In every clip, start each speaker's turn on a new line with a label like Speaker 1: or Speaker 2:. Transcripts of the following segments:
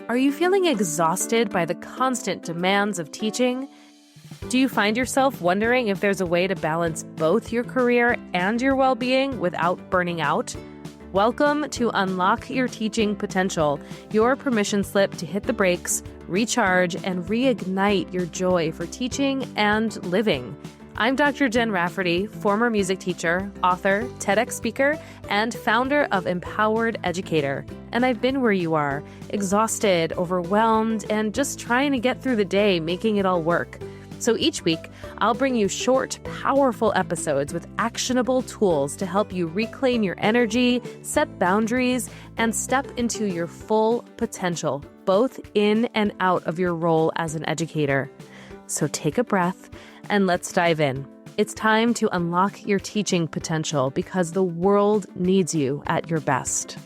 Speaker 1: Are you feeling exhausted by the constant demands of teaching? Do you find yourself wondering if there's a way to balance both your career and your well-being without burning out? Welcome to Unlock Your Teaching Potential, your permission slip to hit the brakes, recharge, and reignite your joy for teaching and living. I'm Dr. Jen Rafferty, former music teacher, author, TEDx speaker, and founder of Empowered Educator. And I've been where you are, exhausted, overwhelmed, and just trying to get through the day, making it all work. So each week, I'll bring you short, powerful episodes with actionable tools to help you reclaim your energy, set boundaries, and step into your full potential, both in and out of your role as an educator. So take a breath and let's dive in. It's time to unlock your teaching potential because the world needs you at your best.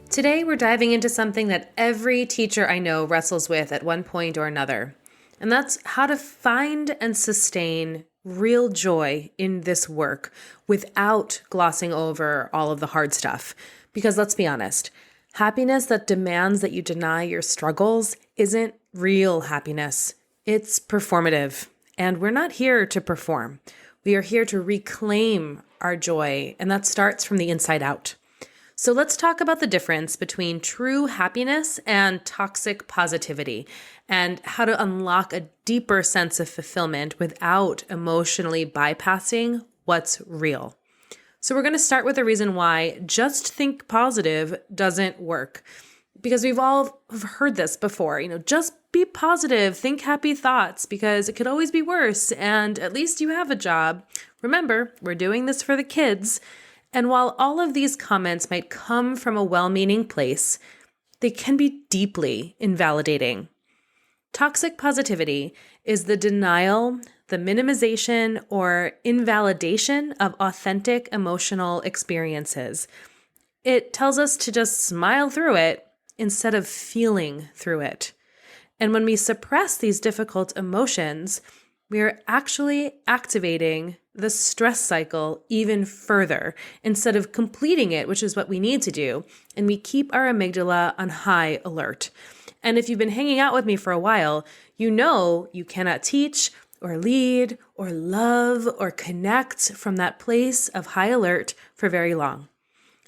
Speaker 1: Today, we're diving into something that every teacher I know wrestles with at one point or another, and that's how to find and sustain real joy in this work without glossing over all of the hard stuff. Because let's be honest, happiness that demands that you deny your struggles isn't real happiness. It's performative, and we're not here to perform. We are here to reclaim our joy, and that starts from the inside out. So let's talk about the difference between true happiness and toxic positivity and how to unlock a deeper sense of fulfillment without emotionally bypassing what's real. So we're going to start with the reason why just think positive doesn't work. Because we've all heard this before, just be positive, think happy thoughts because it could always be worse and at least you have a job. Remember, we're doing this for the kids. And while all of these comments might come from a well-meaning place, they can be deeply invalidating. Toxic positivity is the denial, the minimization, or invalidation of authentic emotional experiences. It tells us to just smile through it instead of feeling through it. And when we suppress these difficult emotions, we are actually activating the stress cycle even further instead of completing it, which is what we need to do. And we keep our amygdala on high alert. And if you've been hanging out with me for a while, you know you cannot teach or lead or love or connect from that place of high alert for very long.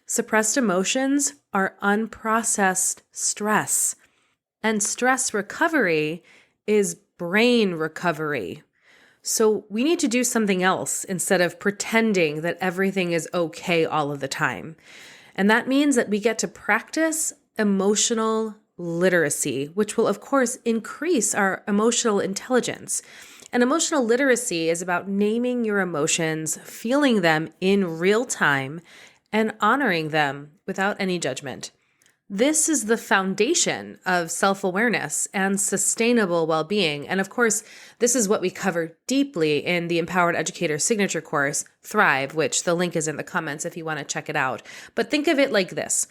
Speaker 1: Suppressed emotions are unprocessed stress. And stress recovery is brain recovery. So we need to do something else instead of pretending that everything is okay all of the time. And that means that we get to practice emotional literacy, which will, of course, increase our emotional intelligence. And emotional literacy is about naming your emotions, feeling them in real time, and honoring them without any judgment. This is the foundation of self-awareness and sustainable well-being. And of course, this is what we cover deeply in the Empowered Educator signature course, Thrive, which the link is in the comments if you want to check it out. But think of it like this.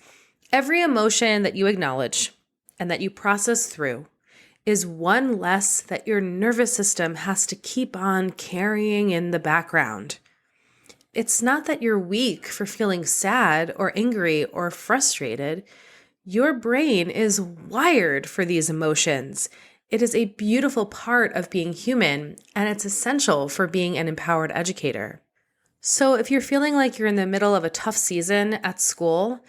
Speaker 1: Every emotion that you acknowledge and that you process through is one less that your nervous system has to keep on carrying in the background. It's not that you're weak for feeling sad or angry or frustrated. Your brain is wired for these emotions. It is a beautiful part of being human, and it's essential for being an empowered educator. So if you're feeling like you're in the middle of a tough season at school,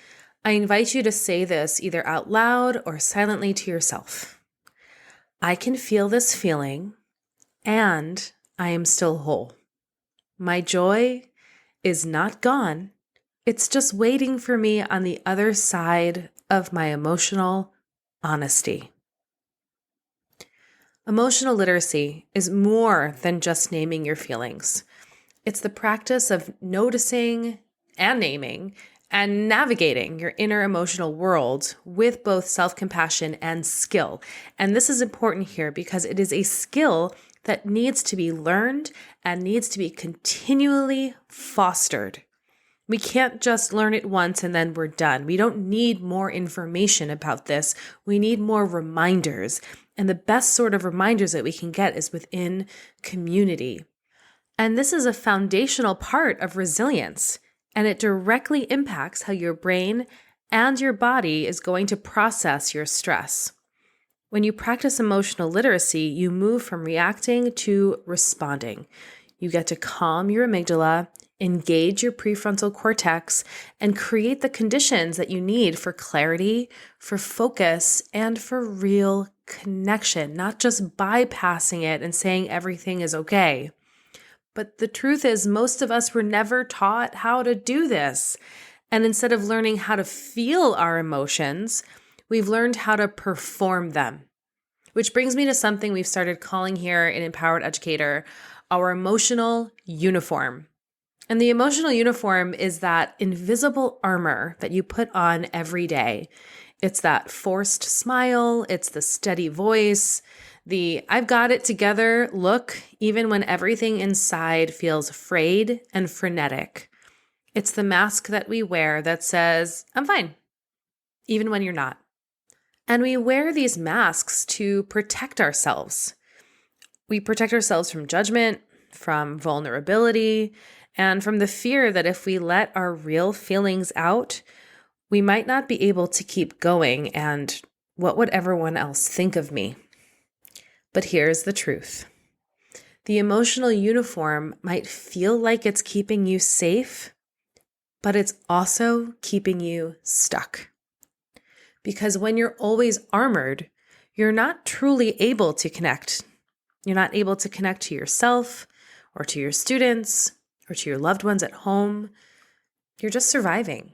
Speaker 1: I invite you to say this either out loud or silently to yourself. I can feel this feeling, and I am still whole. My joy is not gone. It's just waiting for me on the other side of my emotional honesty. Emotional literacy is more than just naming your feelings. It's the practice of noticing and naming and navigating your inner emotional world with both self-compassion and skill. And this is important here because it is a skill that needs to be learned and needs to be continually fostered. We can't just learn it once and then we're done. We don't need more information about this. We need more reminders. And the best sort of reminders that we can get is within community. And this is a foundational part of resilience. And it directly impacts how your brain and your body is going to process your stress. When you practice emotional literacy, you move from reacting to responding. You get to calm your amygdala, engage your prefrontal cortex, and create the conditions that you need for clarity, for focus, and for real connection, not just bypassing it and saying everything is okay. But the truth is, most of us were never taught how to do this. And instead of learning how to feel our emotions, we've learned how to perform them. Which brings me to something we've started calling here in Empowered Educator, our emotional uniform. And the emotional uniform is that invisible armor that you put on every day. It's that forced smile, it's the steady voice, the I've got it together look, even when everything inside feels frayed and frenetic. It's the mask that we wear that says, I'm fine, even when you're not. And we wear these masks to protect ourselves. We protect ourselves from judgment, from vulnerability, and from the fear that if we let our real feelings out, we might not be able to keep going, and what would everyone else think of me? But here's the truth. The emotional uniform might feel like it's keeping you safe, but it's also keeping you stuck. Because when you're always armored, you're not truly able to connect. You're not able to connect to yourself or to your students or to your loved ones at home. You're just surviving.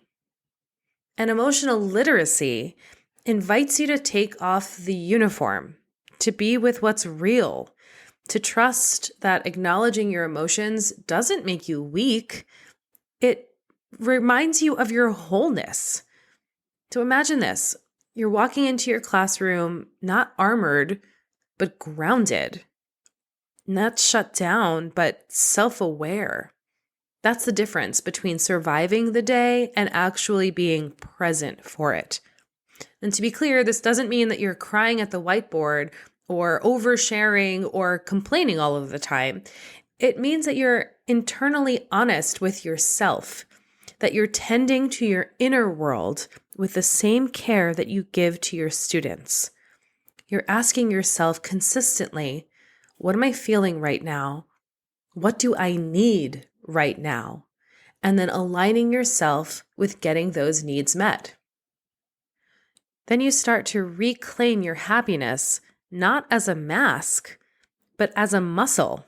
Speaker 1: And emotional literacy invites you to take off the uniform, to be with what's real, to trust that acknowledging your emotions doesn't make you weak. It reminds you of your wholeness. So imagine this. You're walking into your classroom, not armored, but grounded. Not shut down, but self-aware. That's the difference between surviving the day and actually being present for it. And to be clear, this doesn't mean that you're crying at the whiteboard or oversharing or complaining all of the time. It means that you're internally honest with yourself, that you're tending to your inner world with the same care that you give to your students. You're asking yourself consistently, what am I feeling right now? What do I need right now? And then aligning yourself with getting those needs met. Then you start to reclaim your happiness, not as a mask, but as a muscle.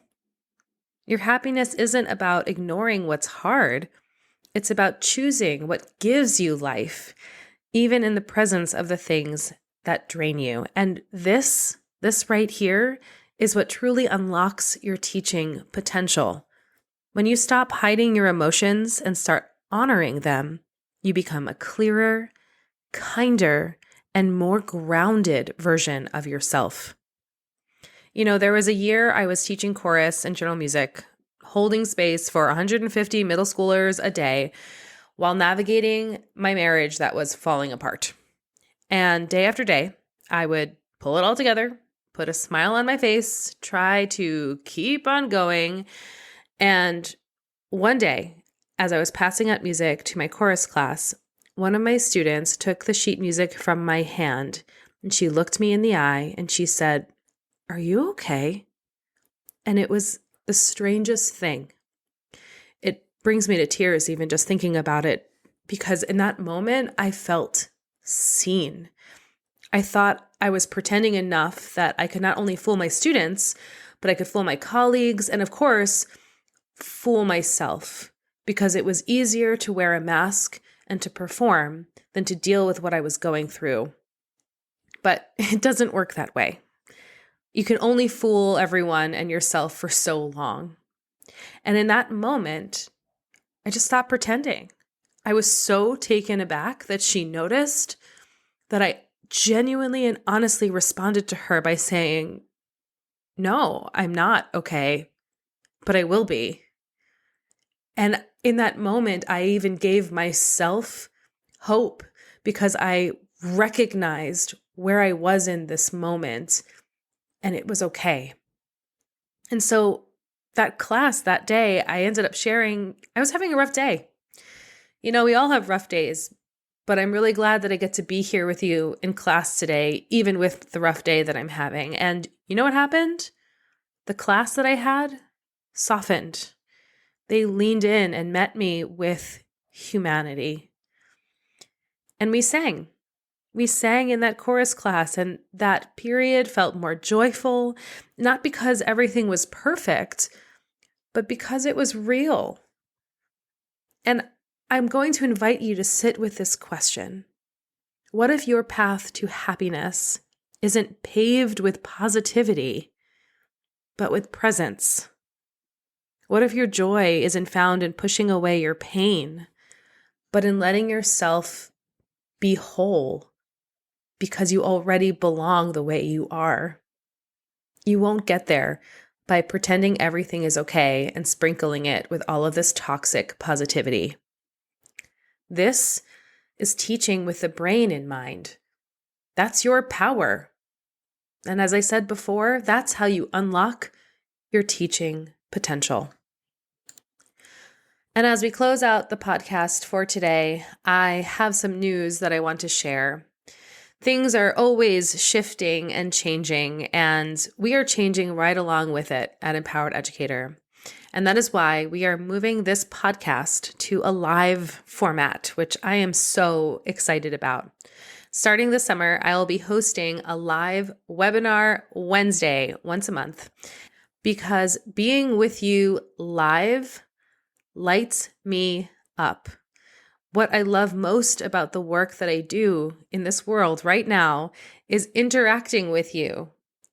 Speaker 1: Your happiness isn't about ignoring what's hard. It's about choosing what gives you life, even in the presence of the things that drain you. And this right here is what truly unlocks your teaching potential. When you stop hiding your emotions and start honoring them, you become a clearer, kinder, and more grounded version of yourself. You know, there was a year I was teaching chorus and general music, holding space for 150 middle schoolers a day while navigating my marriage that was falling apart. And day after day, I would pull it all together, put a smile on my face, try to keep on going. And one day, as I was passing out music to my chorus class, one of my students took the sheet music from my hand and she looked me in the eye and she said, "Are you okay?" And it was the strangest thing. It brings me to tears even just thinking about it, because in that moment, I felt seen. I thought I was pretending enough that I could not only fool my students, but I could fool my colleagues and, of course, fool myself, because it was easier to wear a mask and to perform than to deal with what I was going through. But it doesn't work that way. You can only fool everyone and yourself for so long. And in that moment, I just stopped pretending. I was so taken aback that she noticed that I genuinely and honestly responded to her by saying, "No, I'm not okay, but I will be." And in that moment, I even gave myself hope because I recognized where I was in this moment and it was okay. And so that class that day, I ended up sharing, I was having a rough day. You know, we all have rough days, but I'm really glad that I get to be here with you in class today, even with the rough day that I'm having. And you know what happened? The class that I had softened. They leaned in and met me with humanity. And we sang. We sang in that chorus class, and that period felt more joyful, not because everything was perfect, but because it was real. And I'm going to invite you to sit with this question. What if your path to happiness isn't paved with positivity, but with presence? What if your joy isn't found in pushing away your pain, but in letting yourself be whole because you already belong the way you are? You won't get there by pretending everything is okay and sprinkling it with all of this toxic positivity. This is teaching with the brain in mind. That's your power. And as I said before, that's how you unlock your teaching potential. And as we close out the podcast for today, I have some news that I want to share. Things are always shifting and changing, and we are changing right along with it at Empowered Educator. And that is why we are moving this podcast to a live format, which I am so excited about. Starting this summer, I will be hosting a live webinar Wednesday once a month, because being with you live lights me up. What I love most about the work that I do in this world right now is interacting with you.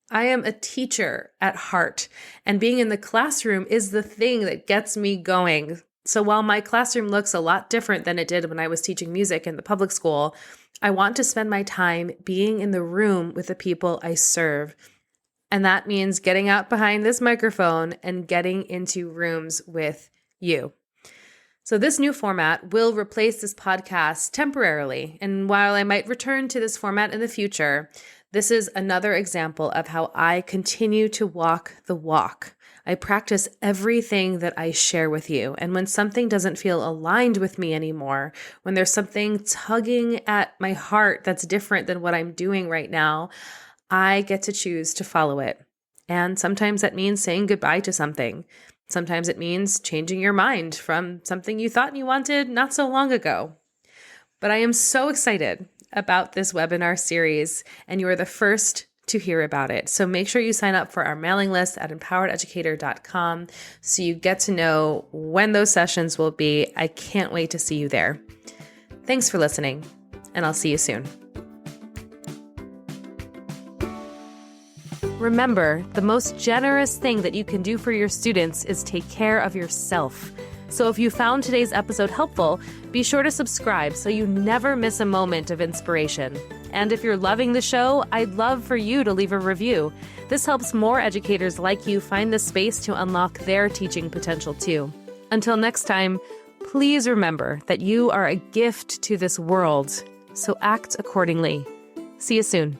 Speaker 1: I am a teacher at heart, and being in the classroom is the thing that gets me going. So while my classroom looks a lot different than it did when I was teaching music in the public school, I want to spend my time being in the room with the people I serve. And that means getting out behind this microphone and getting into rooms with you. So this new format will replace this podcast temporarily. And while I might return to this format in the future, this is another example of how I continue to walk the walk. I practice everything that I share with you. And when something doesn't feel aligned with me anymore, when there's something tugging at my heart that's different than what I'm doing right now, I get to choose to follow it. And sometimes that means saying goodbye to something. Sometimes it means changing your mind from something you thought you wanted not so long ago. But I am so excited about this webinar series, and you are the first to hear about it. So make sure you sign up for our mailing list at empowerededucator.com so you get to know when those sessions will be. I can't wait to see you there. Thanks for listening, and I'll see you soon. Remember, the most generous thing that you can do for your students is take care of yourself. So if you found today's episode helpful, be sure to subscribe so you never miss a moment of inspiration. And if you're loving the show, I'd love for you to leave a review. This helps more educators like you find the space to unlock their teaching potential too. Until next time, please remember that you are a gift to this world, so act accordingly. See you soon.